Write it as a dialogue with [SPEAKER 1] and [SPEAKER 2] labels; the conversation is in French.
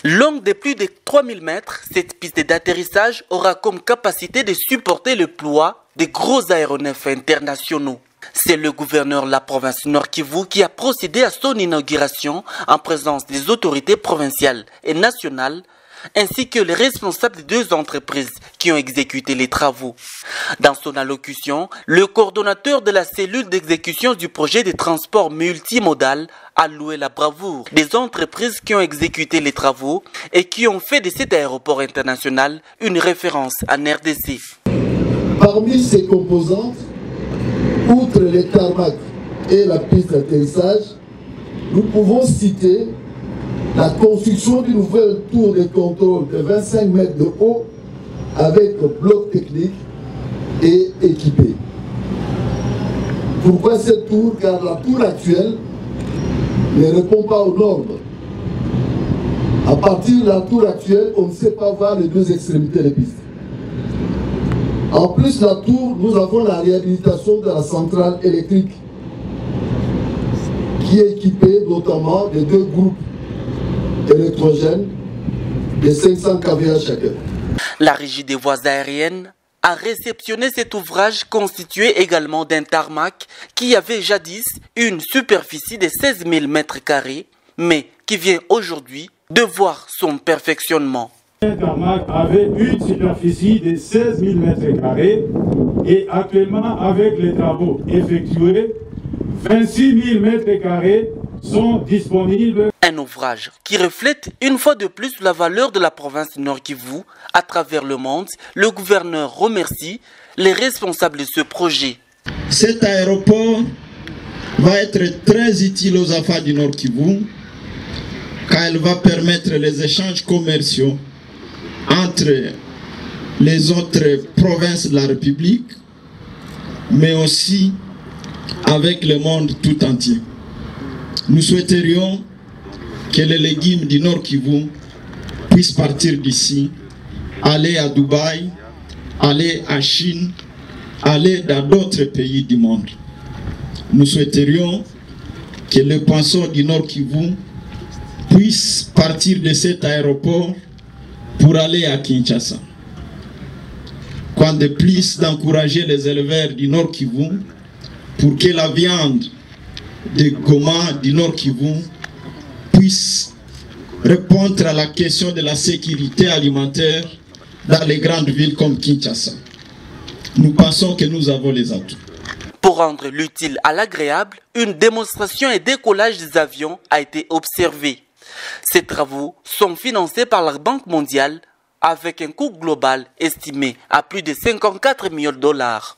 [SPEAKER 1] Longue de plus de 3000 mètres, cette piste d'atterrissage aura comme capacité de supporter le poids des gros aéronefs internationaux. C'est le gouverneur de la province Nord Kivu qui a procédé à son inauguration en présence des autorités provinciales et nationales, ainsi que les responsables des deux entreprises qui ont exécuté les travaux. Dans son allocution, le coordonnateur de la cellule d'exécution du projet de transport multimodal a loué la bravoure des entreprises qui ont exécuté les travaux et qui ont fait de cet aéroport international une référence en RDC.
[SPEAKER 2] Parmi ces composantes, outre les tarmacs et la piste d'atterrissage, nous pouvons citer la construction d'une nouvelle tour de contrôle de 25 mètres de haut avec bloc technique et équipé. Pourquoi cette tour? Car la tour actuelle ne répond pas aux normes. À partir de la tour actuelle, on ne sait pas voir les deux extrémités des pistes. En plus de la tour, nous avons la réhabilitation de la centrale électrique qui est équipée notamment de deux groupes électrogènes de 500 kVA chacun.
[SPEAKER 1] La régie des voies aériennes a réceptionné cet ouvrage constitué également d'un tarmac qui avait jadis une superficie de 16 000 m², mais qui vient aujourd'hui de voir son perfectionnement.
[SPEAKER 3] Le tarmac avait une superficie de 16 000 m² et actuellement, avec les travaux effectués, 26 000 m² sont disponibles.
[SPEAKER 1] Un ouvrage qui reflète une fois de plus la valeur de la province Nord Kivu à travers le monde. Le gouverneur remercie les responsables de ce projet.
[SPEAKER 4] Cet aéroport va être très utile aux affaires du Nord Kivu car elle va permettre les échanges commerciaux entre les autres provinces de la République, mais aussi avec le monde tout entier. Nous souhaiterions que les légumes du Nord Kivu puissent partir d'ici, aller à Dubaï, aller à Chine, aller dans d'autres pays du monde. Nous souhaiterions que les poissons du Nord Kivu puissent partir de cet aéroport pour aller à Kinshasa. Quoi de plus d'encourager les éleveurs du Nord Kivu pour que la viande de Goma du Nord Kivu puisse répondre à la question de la sécurité alimentaire dans les grandes villes comme Kinshasa. Nous pensons que nous avons les atouts.
[SPEAKER 1] Pour rendre l'utile à l'agréable, une démonstration et décollage des avions a été observée. Ces travaux sont financés par la Banque mondiale avec un coût global estimé à plus de 54 millions de dollars.